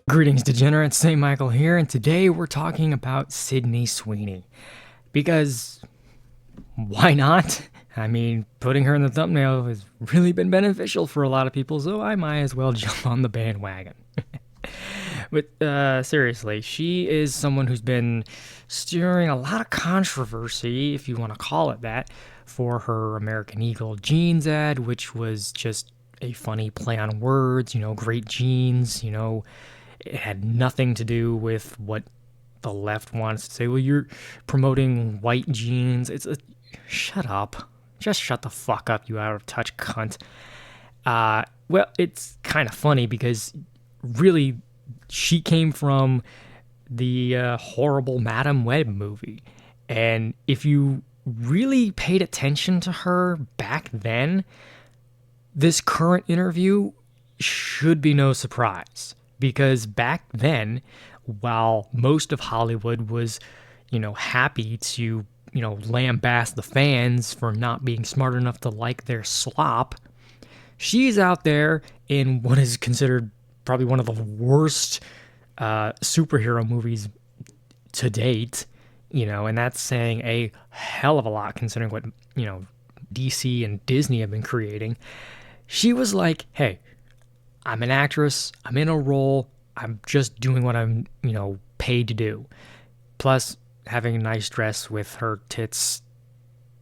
Greetings, degenerates. St. Michael here, and today we're talking about Sydney Sweeney. Because why not? I mean, putting her in the thumbnail has really been beneficial for a lot of people, so I might as well jump on the bandwagon. But seriously, she is someone who's been stirring a lot of controversy, if you want to call it that, for her American Eagle jeans ad, which was just a funny play on words, great jeans, It had nothing to do with what the left wants to say. Well, you're promoting white jeans. Shut up. Just shut the fuck up, you out of touch cunt. Well, it's kind of funny because really she came from the horrible Madam Web movie. And if you really paid attention to her back then, this current interview should be no surprise. Because back then, while most of Hollywood was, happy to, lambaste the fans for not being smart enough to like their slop, she's out there in what is considered probably one of the worst superhero movies to date, and that's saying a hell of a lot considering what, DC and Disney have been creating. She was like, hey, I'm an actress, I'm in a role, I'm just doing what I'm, paid to do. Plus, having a nice dress with her tits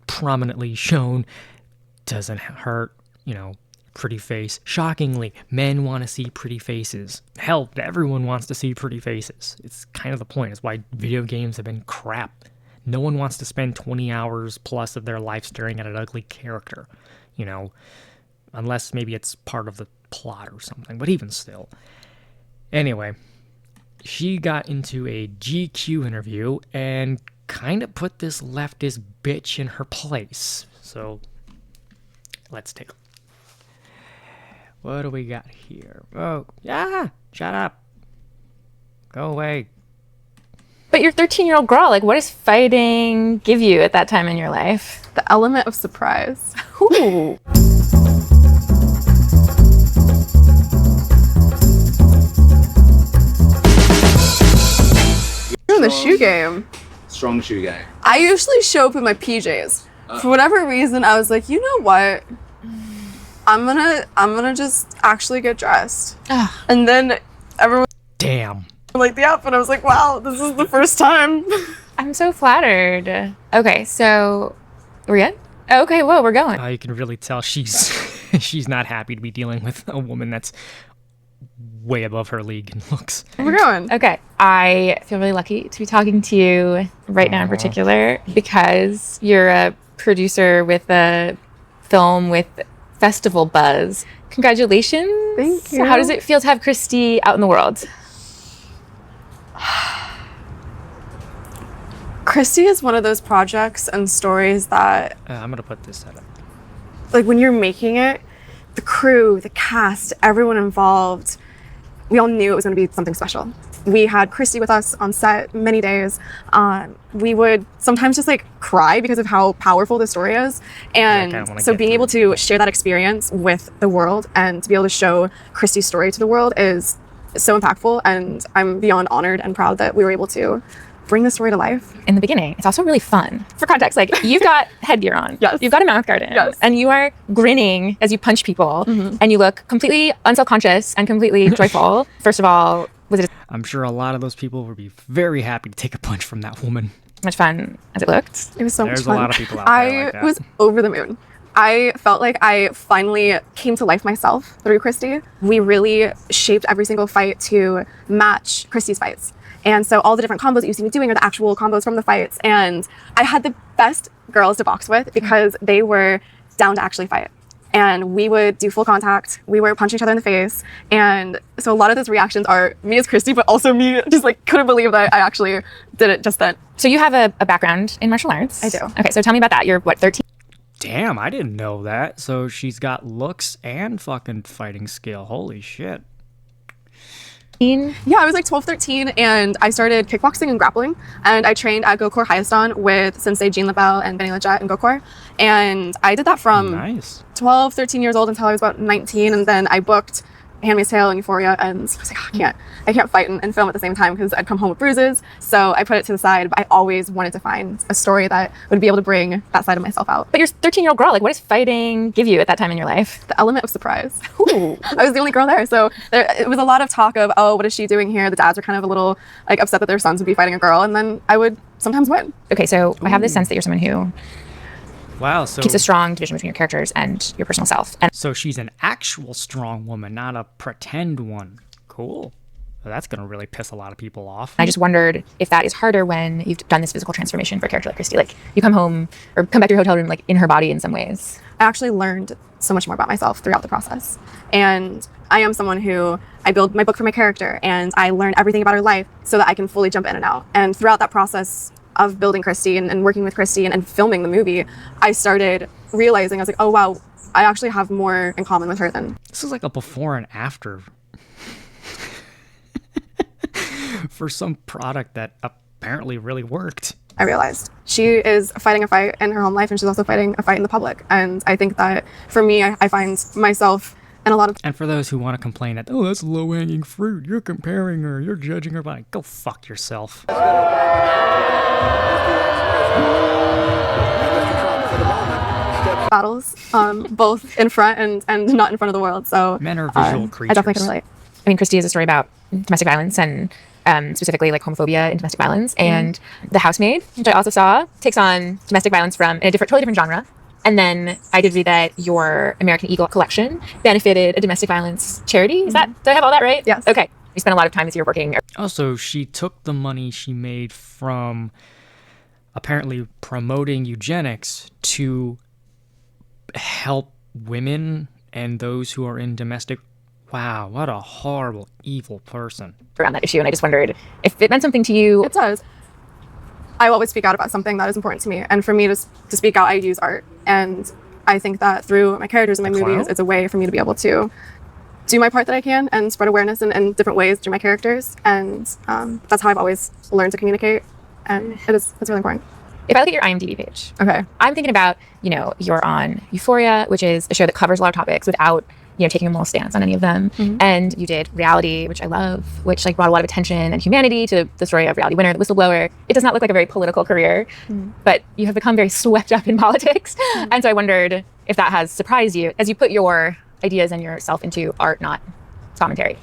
prominently shown doesn't hurt, pretty face. Shockingly, men want to see pretty faces. Hell, everyone wants to see pretty faces. It's kind of the point. It's why video games have been crap. No one wants to spend 20 hours plus of their life staring at an ugly character, unless maybe it's part of the plot or something, but even still. Anyway, she got into a GQ interview and kind of put this leftist bitch in her place. So, let's take a look. What do we got here? Oh, yeah, shut up. Go away. But you're a 13-year-old girl. Like, what does fighting give you at that time in your life? The element of surprise. Ooh. In the shoe game. Strong shoe game. I usually show up in my PJs. For whatever reason, I was like, you know what? I'm gonna just actually get dressed. And then everyone liked the outfit. I was like, wow, this is the first time. I'm so flattered. Okay, so we're good? Okay, whoa, we're going. You can really tell she's she's not happy to be dealing with a woman that's way above her league in looks. We're going. Okay, I feel really lucky to be talking to you right now in particular because you're a producer with a film with festival buzz. Congratulations. Thank you. How does it feel to have Christy out in the world? Christy is one of those projects and stories that I'm gonna put this up. like when you're making it, the crew, the cast, everyone involved, we all knew it was going to be something special. We had Christy with us on set many days. We would sometimes just cry because of how powerful the story is. And so being able to share that experience with the world and to be able to show Christy's story to the world is so impactful. And I'm beyond honored and proud that we were able to bring the story to life. In the beginning, it's also really fun. For context, you've got headgear on. Yes. You've got a mouth guard in. Yes. And you are grinning as you punch people. Mm-hmm. And you look completely unself-conscious and completely joyful. First of all, was it I'm sure a lot of those people would be very happy to take a punch from that woman. as much fun as it looked? It was so much fun. There's a lot of people out there like that. I was over the moon. I felt like I finally came to life myself through Christy. We really shaped every single fight to match Christy's fights. And so all the different combos that you see me doing are the actual combos from the fights. And I had the best girls to box with because they were down to actually fight. And we would do full contact. We were punching each other in the face. And so a lot of those reactions are me as Christy, but also me just couldn't believe that I actually did it just then. So you have a background in martial arts. I do. Okay, so tell me about that. You're what, 13? Damn, I didn't know that. So she's got looks and fucking fighting skill. Holy shit. Yeah, I was like 12, 13, and I started kickboxing and grappling. And I trained at Gokor Hayastan with Sensei Jean LaBelle and Benny Leggett and Gokor. And I did that from 12, 13 years old until I was about 19. And then I booked Handmaid's Tale and Euphoria, and I was like, oh, I can't fight and film at the same time because I'd come home with bruises. So I put it to the side, but I always wanted to find a story that would be able to bring that side of myself out. But you're a 13-year-old girl. Like, what does fighting give you at that time in your life? The element of surprise. I was the only girl there, so it was a lot of talk of, oh, what is she doing here? The dads were kind of a little like upset that their sons would be fighting a girl, and then I would sometimes win. Okay, so I have this sense that you're someone who So keeps a strong division between your characters and your personal self. And so she's an actual strong woman, not a pretend one. Cool. Well, that's going to really piss a lot of people off. I just wondered if that is harder when you've done this physical transformation for a character like Christy. Like, you come home or come back to your hotel room, like, in her body in some ways. I actually learned so much more about myself throughout the process. And I am someone who, I build my book for my character, and I learn everything about her life so that I can fully jump in and out. And throughout that process of building Christy and working with Christy and filming the movie, I started realizing, I was like, oh wow, I actually have more in common with her than... This is like a before and after for some product that apparently really worked. I realized she is fighting a fight in her home life, and she's also fighting a fight in the public. And I think that for me, I find myself in a lot of... And for those who want to complain that, oh, that's low-hanging fruit, you're comparing her, you're judging her by, go fuck yourself. Battles, both in front and not in front of the world. So men are visual creatures. I definitely can relate. I mean, Christy is a story about domestic violence and specifically like homophobia and domestic violence. And The Housemaid, which I also saw, takes on domestic violence from a totally different genre. And then I did read that your American Eagle collection benefited a domestic violence charity. Is that, did I have all that right? Yes. Okay. You spent a lot of time this year working. Also, she took the money she made from apparently promoting eugenics to help women and those who are in domestic... Wow, what a horrible, evil person. Around that issue, and I just wondered if it meant something to you. It does. I always speak out about something that is important to me, and for me to speak out, I use art, and I think that through my characters in my movies, it's a way for me to be able to do my part that I can and spread awareness in different ways through my characters, and that's how I've always learned to communicate, and it's really important. If I look at your IMDb page, Okay, I'm thinking about, you're on Euphoria, which is a show that covers a lot of topics without taking a moral stance on any of them. And you did Reality, which I love, which like brought a lot of attention and humanity to the story of Reality Winner, the whistleblower. It does not look like a very political career, but you have become very swept up in politics. And so I wondered if that has surprised you as you put your ideas and yourself into art, not commentary.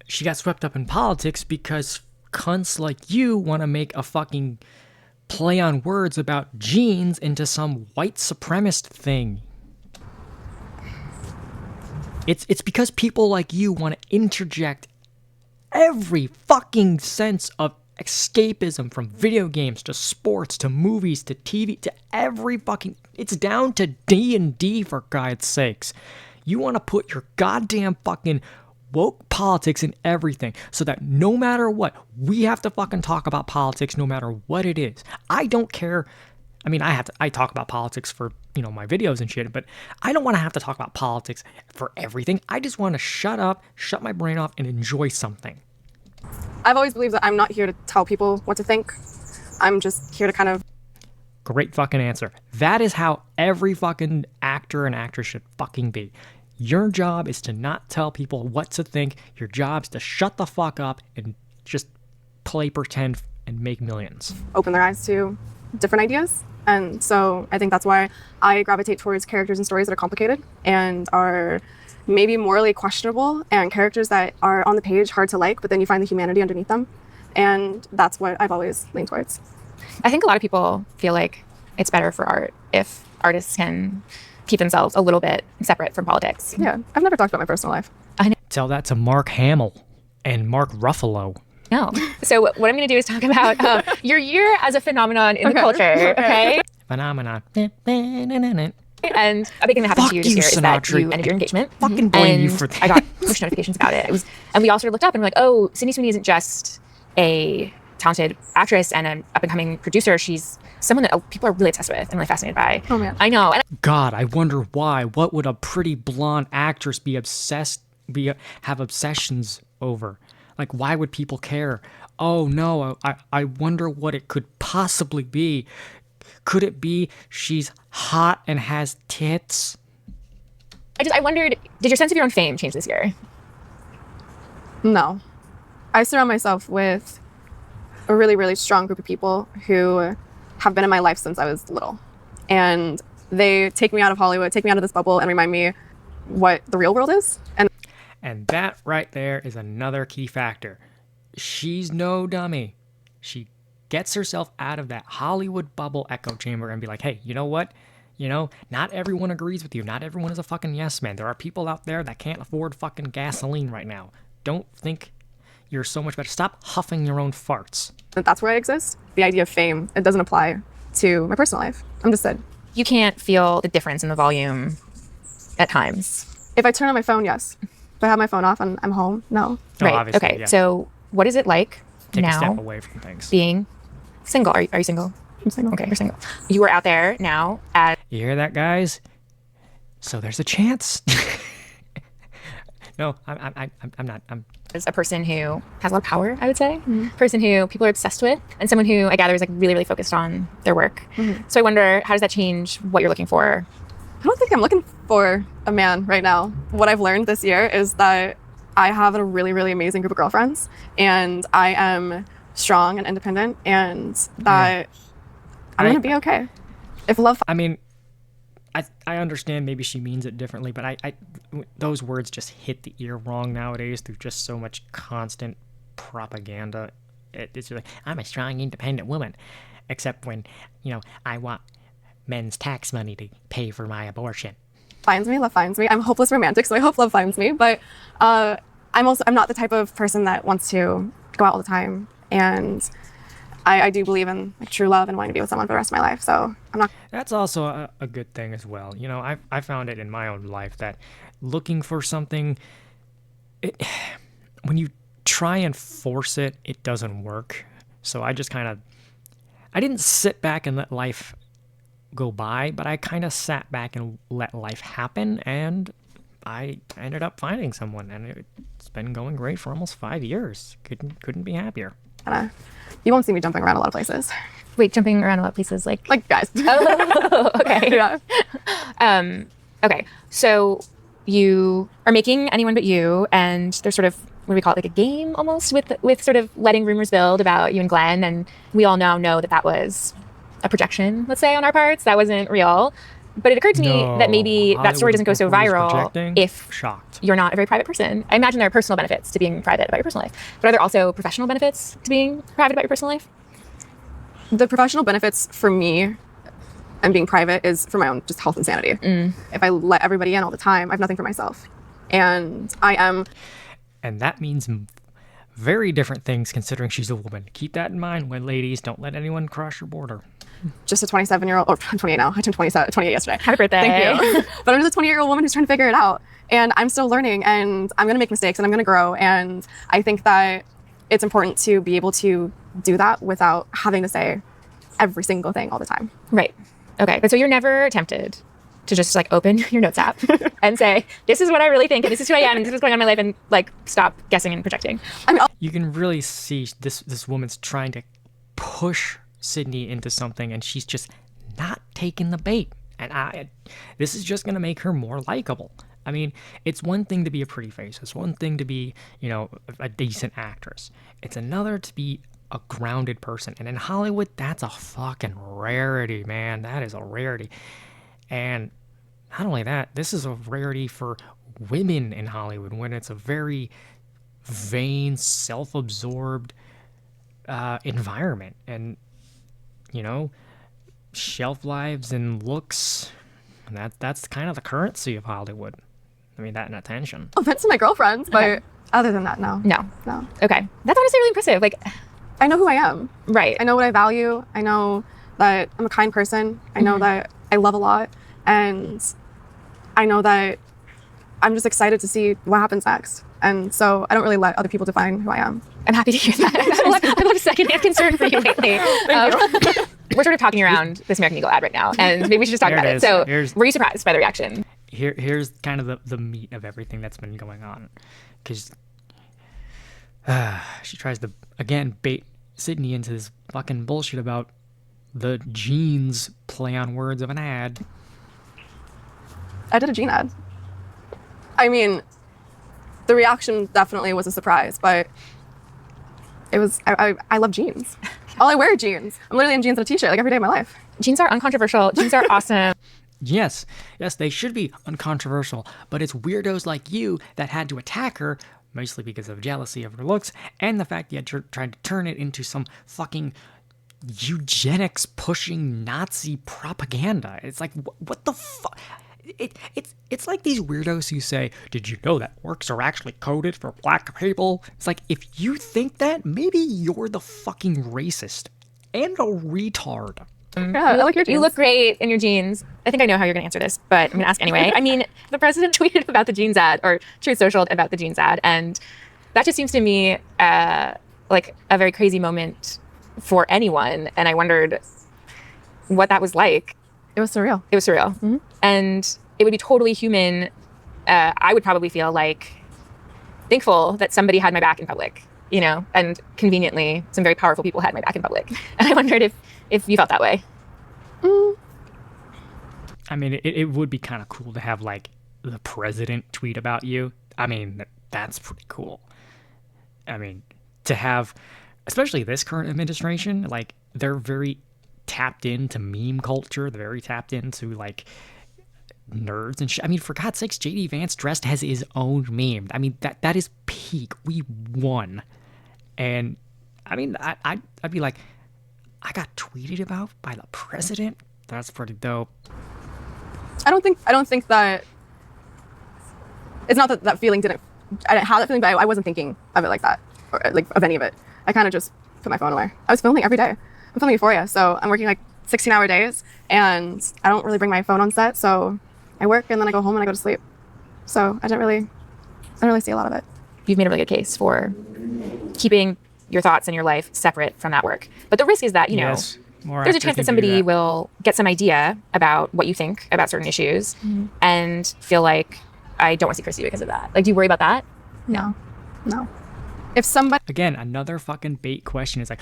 She got swept up in politics because cunts like you want to make a fucking play on words about jeans into some white supremacist thing. It's because people like you want to interject every fucking sense of escapism, from video games to sports to movies to TV to every fucking... It's down to D&D, for God's sakes. You want to put your goddamn fucking woke politics in everything so that no matter what, we have to fucking talk about politics no matter what it is. I don't care. I mean, I talk about politics for, my videos and shit, but I don't want to have to talk about politics for everything. I just want to shut up, shut my brain off, and enjoy something. I've always believed that I'm not here to tell people what to think. I'm just here to kind of... Great fucking answer. That is how every fucking actor and actress should fucking be. Your job is to not tell people what to think. Your job is to shut the fuck up and just play pretend and make millions. Open their eyes to different ideas. And so I think that's why I gravitate towards characters and stories that are complicated and are maybe morally questionable, and characters that are on the page hard to like, but then you find the humanity underneath them. And that's what I've always leaned towards. I think a lot of people feel like it's better for art if artists can keep themselves a little bit separate from politics. Yeah, I've never talked about my personal life. Tell that to Mark Hamill and Mark Ruffalo. No. So what I'm going to do is talk about your year as a phenomenon in the culture, okay? Phenomenon. And a big thing that happened to you this year is that you ended your engagement. Fucking blame you And for that. I got push notifications about it. And we all sort of looked up and we're like, oh, Sydney Sweeney isn't just a talented actress and an up-and-coming producer. She's someone that people are really obsessed with and really fascinated by. Oh, man. I know. And God, I wonder why. What would a pretty blonde actress have obsessions over? Like, why would people care? Oh no, I wonder what it could possibly be. Could it be she's hot and has tits? I wondered, did your sense of your own fame change this year? No. I surround myself with a really, really strong group of people who have been in my life since I was little. And they take me out of Hollywood, take me out of this bubble, and remind me what the real world is. And that right there is another key factor. She's no dummy. She gets herself out of that Hollywood bubble echo chamber and be like, hey, you know what? You know, not everyone agrees with you. Not everyone is a fucking yes man. There are people out there that can't afford fucking gasoline right now. Don't think you're so much better. Stop huffing your own farts. That's where I exist. The idea of fame, it doesn't apply to my personal life. I'm just said. You can't feel the difference in the volume at times. If I turn on my phone, yes. If I have my phone off and I'm home, no. Oh, Right. obviously, Okay. yeah. So what is it like Take a now step away from things. being single? Are you single? I'm single. Okay, you're single. You are out there now as You hear that, guys? So there's a chance. No, I'm not. a person who has a lot of power, I would say. Person who people are obsessed with, and someone who I gather is like really, really focused on their work. So I wonder, how does that change what you're looking for? I don't think I'm looking for a man right now. What I've learned this year is that I have a really, really amazing group of girlfriends, and I am strong and independent, and that I'm going to be okay. If love... I mean, I understand maybe she means it differently, but I those words just hit the ear wrong nowadays through just so much constant propaganda. It's like, I'm a strong, independent woman, except when, I want men's tax money to pay for my abortion. finds me, love finds me. I'm a hopeless romantic, so I hope love finds me. But I'm not the type of person that wants to go out all the time. And I do believe in true love and wanting to be with someone for the rest of my life. So I'm not. That's also a good thing as well. I found it in my own life that looking for something, when you try and force it, it doesn't work. So I just I didn't sit back and let life go by, but I kind of sat back and let life happen, and I ended up finding someone, and it's been going great for almost 5 years. Couldn't be happier. You won't see me jumping around a lot of places. Wait, jumping around a lot of places like Guys. Oh, okay. Yeah. Okay. So you are making Anyone But You, and there's sort of, what do we call it, like a game almost with sort of letting rumors build about you and Glenn, and we all now know that was a projection, let's say, on our parts. That wasn't real. But it occurred to me that maybe that story doesn't go so viral if Shocked. you're not a very private person. I imagine there are personal benefits to being private about your personal life, but are there also professional benefits to being private about your personal life? The professional benefits for me and being private is for my own just health and sanity. If I let everybody in all the time, I have nothing for myself. And I am... And that means very different things considering she's a woman. Keep that in mind, when ladies, don't let anyone cross your border. just a 27-year-old, or 28 now. I turned 28 yesterday. Happy birthday. Thank you. But I'm just a 28-year-old woman who's trying to figure it out. And I'm still learning, and I'm going to make mistakes, and I'm going to grow. And I think that it's important to be able to do that without having to say every single thing all the time. Right. Okay. But so you're never tempted to just like open your notes app and say, this is what I really think, and this is who I am, and this is what's going on in my life, and like stop guessing and projecting. You can really see this woman's trying to push Sydney into something, and she's just not taking the bait. And this is just going to make her more likable. I mean, it's one thing to be a pretty face. It's one thing to be, a decent actress. It's another to be a grounded person. And in Hollywood, that's a fucking rarity, man. That is a rarity. And not only that, this is a rarity for women in Hollywood, when it's a very vain, self-absorbed environment. And, shelf lives and looks, that's kind of the currency of Hollywood. I mean, that and attention. Offense to my girlfriends, but Okay. other than that, no. No. Okay. That's honestly really impressive. Like, I know who I am. right. I know what I value. I know that I'm a kind person. I know that I love a lot. And I know that I'm just excited to see what happens next. And so I don't really let other people define who I am. I'm happy to hear that. I have a secondhand concern for you lately. We're sort of talking around this American Eagle ad right now, and maybe we should just talk about it. So, were you surprised by the reaction? Here's kind of the meat of everything that's been going on, because she tries to again bait Sydney into this fucking bullshit about the jeans play on words of an ad. I did a jean ad. I mean, the reaction definitely was a surprise, but it was, I love jeans. All I wear are jeans. I'm literally in jeans and a t-shirt like every day of my life. Jeans are uncontroversial. Jeans are awesome. Yes, they should be uncontroversial, but it's weirdos like you that had to attack her, mostly because of jealousy of her looks, and the fact that you tried to turn it into some fucking eugenics pushing Nazi propaganda. It's like, what the fuck? It's like these weirdos who say, did you know that orcs are actually coded for black people? It's like, if you think that, maybe you're the fucking racist and a retard. Yeah, I like your jeans. You look great in your jeans. I think I know how you're going to answer this, but I'm going to ask anyway. I mean, the president tweeted about the jeans ad, or Truth Social about the jeans ad, and that just seems to me like a very crazy moment for anyone, and I wondered what that was like. It was surreal. It was surreal. Mm-hmm. And it would be totally human. I would probably feel like thankful that somebody had my back in public, you know, and conveniently some very powerful people had my back in public. And I wondered if you felt that way. I mean, it would be kind of cool to have like the president tweet about you. I mean, that's pretty cool. I mean, to have, especially this current administration, like they're very tapped into meme culture. They're very tapped into like nerds and shit. I mean, for God's sakes, JD Vance dressed as his own meme. I mean, that is peak. We won. And I mean, I'd be like, I got tweeted about by the president. That's pretty dope. I don't think that, it's not that feeling I didn't have that feeling, but I wasn't thinking of it like that, or like of any of it. I kind of just put my phone away. I was filming every day. I'm filming Euphoria, so I'm working like 16-hour days, and I don't really bring my phone on set, so I work and then I go home and I go to sleep. So I don't really see a lot of it. You've made a really good case for keeping your thoughts and your life separate from that work. But the risk is that, you know, there's a chance that somebody will get some idea about what you think about certain issues and feel like, I don't want to see Christy because of that. Like, do you worry about that? No. If somebody... Again, another fucking bait question is like,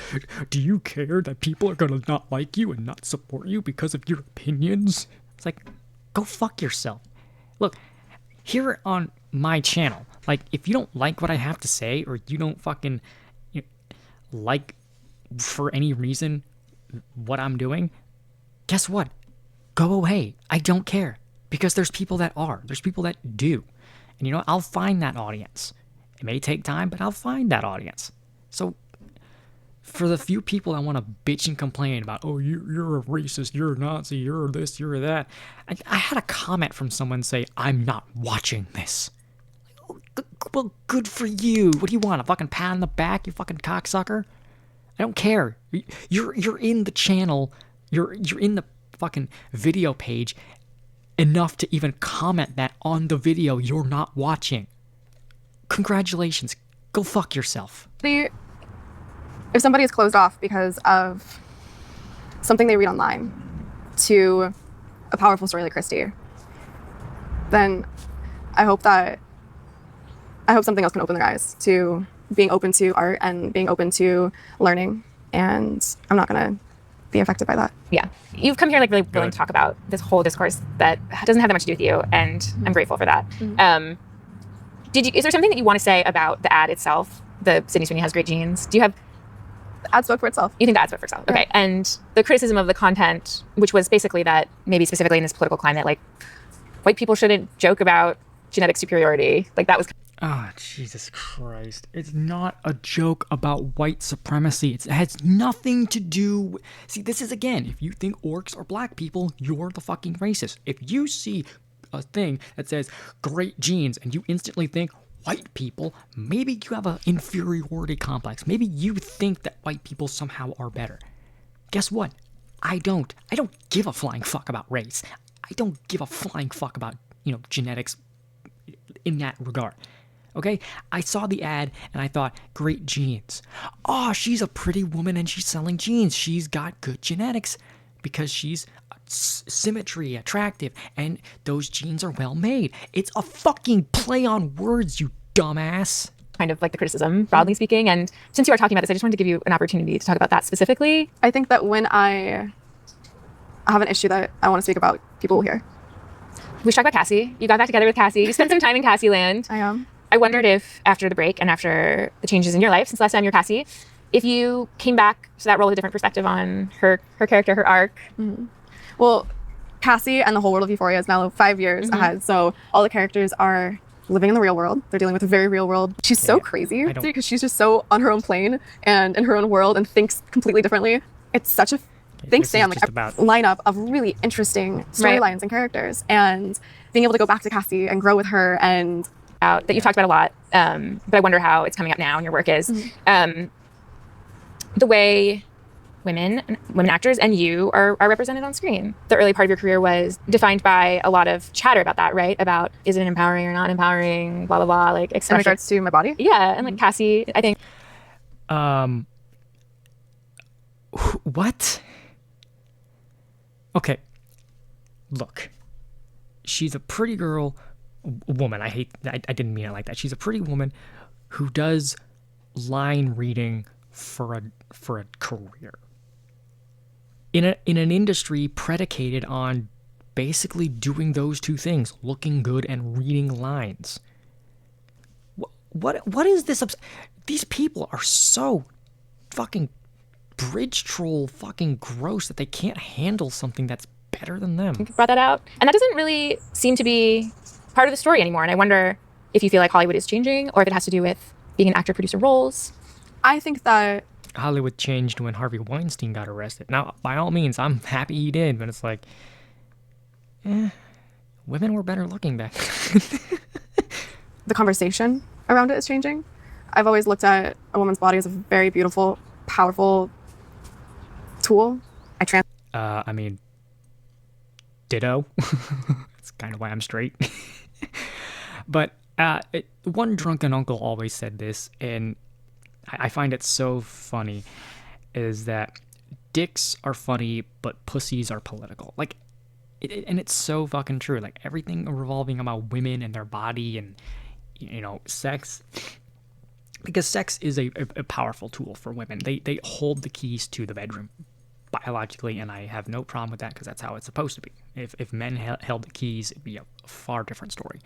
do you care that people are gonna not like you and not support you because of your opinions? It's like, go fuck yourself. Look, here on my channel, like, if you don't like what I have to say, or you don't fucking like, for any reason, what I'm doing, guess what? Go away. I don't care. Because there's people that are. There's people that do. And you know, I'll find that audience. It may take time, but I'll find that audience. So, for the few people that want to bitch and complain about, oh, you're a racist, you're a Nazi, you're this, you're that. I had a comment from someone say, I'm not watching this. Well, good for you. What do you want? A fucking pat on the back, you fucking cocksucker? I don't care. You're in the channel. You're in the fucking video page enough to even comment that on the video you're not watching. Congratulations. Go fuck yourself. If somebody is closed off because of something they read online to a powerful story like Christy, then I hope something else can open their eyes to being open to art and being open to learning. And I'm not going to be affected by that. Yeah. You've come here like really willing to talk about this whole discourse that doesn't have that much to do with you, and I'm grateful for that. Is there something that you want to say about the ad itself? The Sydney Sweeney has great genes. Do you have... The ad spoke for itself. You think the ad spoke for itself? Okay. And the criticism of the content, which was basically that, maybe specifically in this political climate, like, white people shouldn't joke about genetic superiority. Like, that was... Oh, Jesus Christ. It's not a joke about white supremacy. It has nothing to do... See, this is, again, if you think orcs are black people, you're the fucking racist. If you see a thing that says great genes and you instantly think white people, maybe you have an inferiority complex. Maybe you think that white people somehow are better. Guess what? I don't. I don't give a flying fuck about race. I don't give a flying fuck about, genetics in that regard. Okay, I saw the ad and I thought, great genes. Oh, she's a pretty woman and she's selling jeans. She's got good genetics because she's symmetry, attractive, and those genes are well made. It's a fucking play on words, you dumbass. Kind of like the criticism, broadly speaking. And since you are talking about this, I just wanted to give you an opportunity to talk about that specifically. I think that when I have an issue that I want to speak about, people will hear. We should talk about Cassie. You got back together with Cassie. You spent some time in Cassie land. I am. I wondered if after the break and after the changes in your life since last time you were Cassie, if you came back to that role with a different perspective on her character, her arc. Mm-hmm. Well, Cassie and the whole world of Euphoria is now 5 years ahead. So all the characters are living in the real world. They're dealing with a very real world. She's so crazy because she's just so on her own plane and in her own world and thinks completely differently. It's such a Sam, like a lineup of really interesting storylines and characters, and being able to go back to Cassie and grow with her and out that you've talked about a lot, but I wonder how it's coming up now in your work is the way women actors and you are represented on screen. The early part of your career was defined by a lot of chatter about that, right? About is it empowering or not empowering, blah, blah, blah, like in regards to my body? Yeah, and like Cassie, I think. What? Okay. Look. She's a pretty girl, woman. I didn't mean it like that. She's a pretty woman who does line reading for a career. In an industry predicated on basically doing those two things, looking good and reading lines. What is this? These people are so fucking bridge troll fucking gross that they can't handle something that's better than them. You brought that out. And that doesn't really seem to be part of the story anymore. And I wonder if you feel like Hollywood is changing or if it has to do with being an actor, producer roles. I think that Hollywood changed when Harvey Weinstein got arrested. Now, by all means, I'm happy he did, but it's like, women were better looking back then. The conversation around it is changing. I've always looked at a woman's body as a very beautiful, powerful tool. I mean, ditto. That's kind of why I'm straight. But one drunken uncle always said this, and I find it so funny, is that dicks are funny, but pussies are political. Like, and it's so fucking true. Like, everything revolving about women and their body and, you know, sex. Because sex is a powerful tool for women. They hold the keys to the bedroom biologically, and I have no problem with that because that's how it's supposed to be. If men held the keys, it'd be a far different story.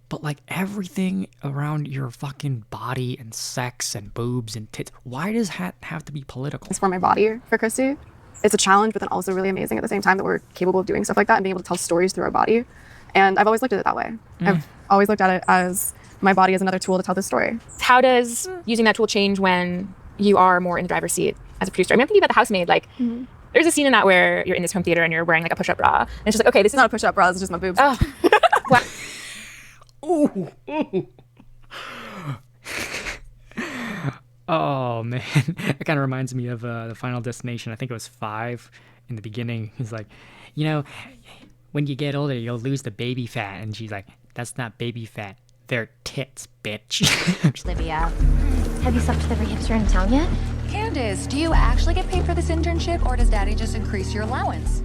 But like everything around your fucking body and sex and boobs and tits, why does that have to be political? It's for my body, for Christy. It's a challenge, but then also really amazing at the same time that we're capable of doing stuff like that and being able to tell stories through our body. And I've always looked at it that way. I've always looked at it as my body is another tool to tell this story. How does using that tool change when you are more in the driver's seat as a producer? I mean, I'm thinking about The Housemaid. Like, there's a scene in that where you're in this home theater and you're wearing like a push-up bra. And it's just like, okay, this is not a push-up bra, it's just my boobs. Oh. Wow. Ooh. Oh, man. It kind of reminds me of the Final Destination. I think it was 5 in the beginning. He's like, you know, when you get older, you'll lose the baby fat. And she's like, that's not baby fat. They're tits, bitch. Olivia, have you slept with every hipster in town yet? Candace, do you actually get paid for this internship, or does Daddy just increase your allowance?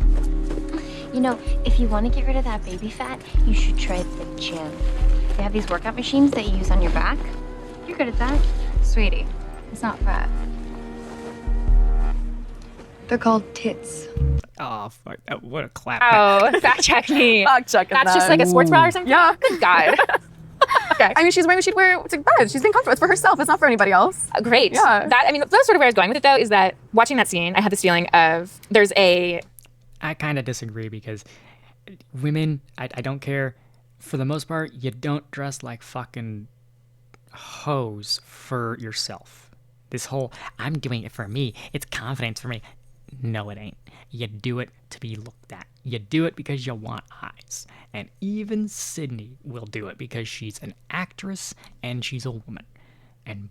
You know, if you want to get rid of that baby fat, you should try the gym. They have these workout machines that you use on your back. You're good at that. Sweetie, it's not fat. They're called tits. Oh, fuck. What a clap. Oh, fact check me. Fact checking That's that. just like a sports bra or something? Yeah. Good God. Okay. I mean, she's wearing what she'd wear to bed. She's being comfortable. It's for herself. It's not for anybody else. Great. Yeah. That, I mean, that's sort of where I was going with it, though, is that watching that scene, I had this feeling of I kind of disagree because women, I don't care. For the most part, you don't dress like fucking hoes for yourself. This whole, I'm doing it for me. It's confidence for me. No, it ain't. You do it to be looked at. You do it because you want eyes. And even Sydney will do it because she's an actress and she's a woman. And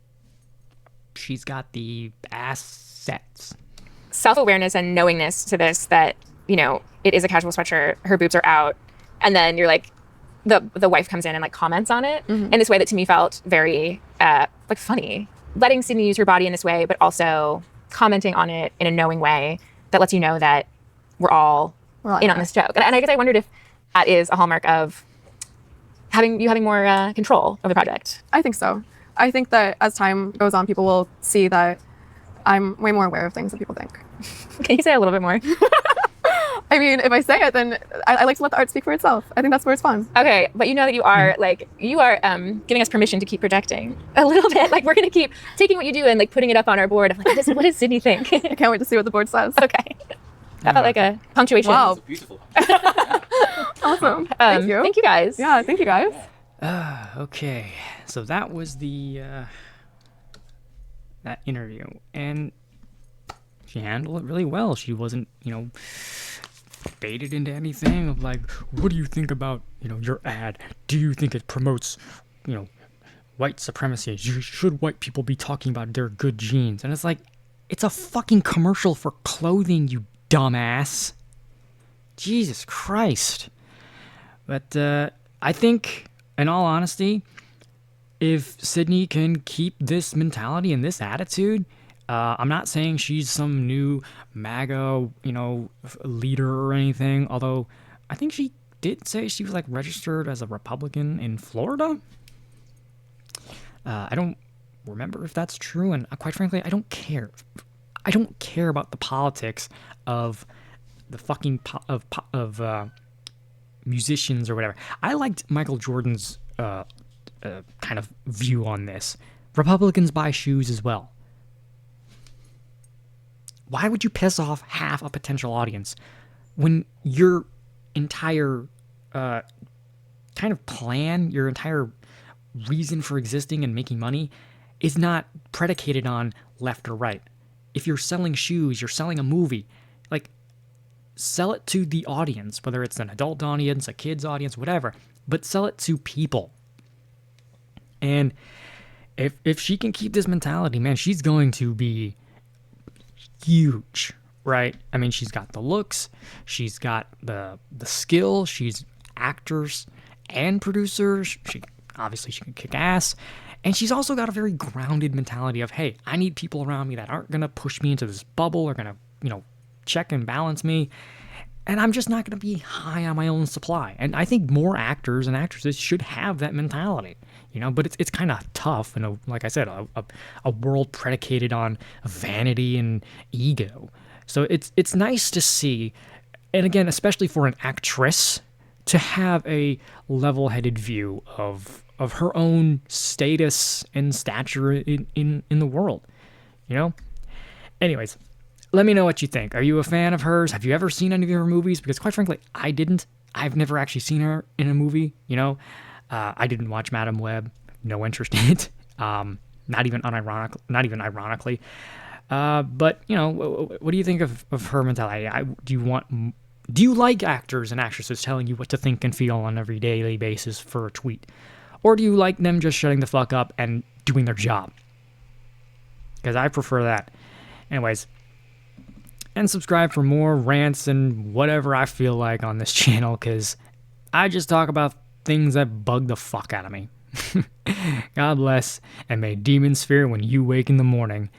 she's got the assets. self-awareness and knowingness to this, that, you know, it is a casual sweatshirt, her boobs are out, and then you're like, the wife comes in and like comments on it in this way that to me felt very like funny. Letting Sydney use her body in this way, but also commenting on it in a knowing way that lets you know that we're all in on this joke. And I guess I wondered if that is a hallmark of having more control of the project. I think so. I think that as time goes on, people will see that I'm way more aware of things than people think. Can you say a little bit more? I mean, if I say it, then I like to let the art speak for itself. I think that's where it's fun. Okay, but you know that you are giving us permission to keep projecting a little bit. Like we're gonna keep taking what you do and like putting it up on our board of like, what does Sydney think? I can't wait to see what the board says. Okay. That felt like a punctuation. Wow. Beautiful. Awesome. Thank you. Thank you guys. Yeah, thank you guys. Okay, so that was the that interview, and she handled it really well. She wasn't, baited into anything of like, what do you think about, your ad? Do you think it promotes, white supremacy? Should white people be talking about their good genes? And it's like, it's a fucking commercial for clothing, you dumbass. Jesus Christ. But I think, in all honesty, if Sydney can keep this mentality and this attitude, I'm not saying she's some new MAGA, leader or anything, although I think she did say she was like registered as a Republican in Florida. I don't remember if that's true, and quite frankly, I don't care. I don't care about the politics of the fucking musicians or whatever. I liked Michael Jordan's kind of view on this. Republicans buy shoes as well. Why would you piss off half a potential audience when your entire kind of plan, your entire reason for existing and making money is not predicated on left or right? If you're selling shoes, you're selling a movie, like, sell it to the audience, whether it's an adult audience, a kid's audience, whatever, but sell it to people. And if she can keep this mentality, man, she's going to be huge, right? I mean, she's got the looks, she's got the skill, she's actors and producers, she can kick ass, and she's also got a very grounded mentality of, hey, I need people around me that aren't gonna push me into this bubble or gonna, check and balance me, and I'm just not gonna be high on my own supply. And I think more actors and actresses should have that mentality, but it's kind of tough, like I said, a world predicated on vanity and ego. So it's nice to see, and again, especially for an actress, to have a level-headed view of her own status and stature in the world, Anyways, let me know what you think. Are you a fan of hers? Have you ever seen any of her movies? Because quite frankly, I didn't. I've never actually seen her in a movie, I didn't watch Madam Web. No interest in it. Not even ironically. But, what do you think of her mentality? Do you like actors and actresses telling you what to think and feel on every daily basis for a tweet? Or do you like them just shutting the fuck up and doing their job? Because I prefer that. Anyways, and subscribe for more rants and whatever I feel like on this channel, because I just talk about things that bug the fuck out of me. God bless, and may demons fear when you wake in the morning.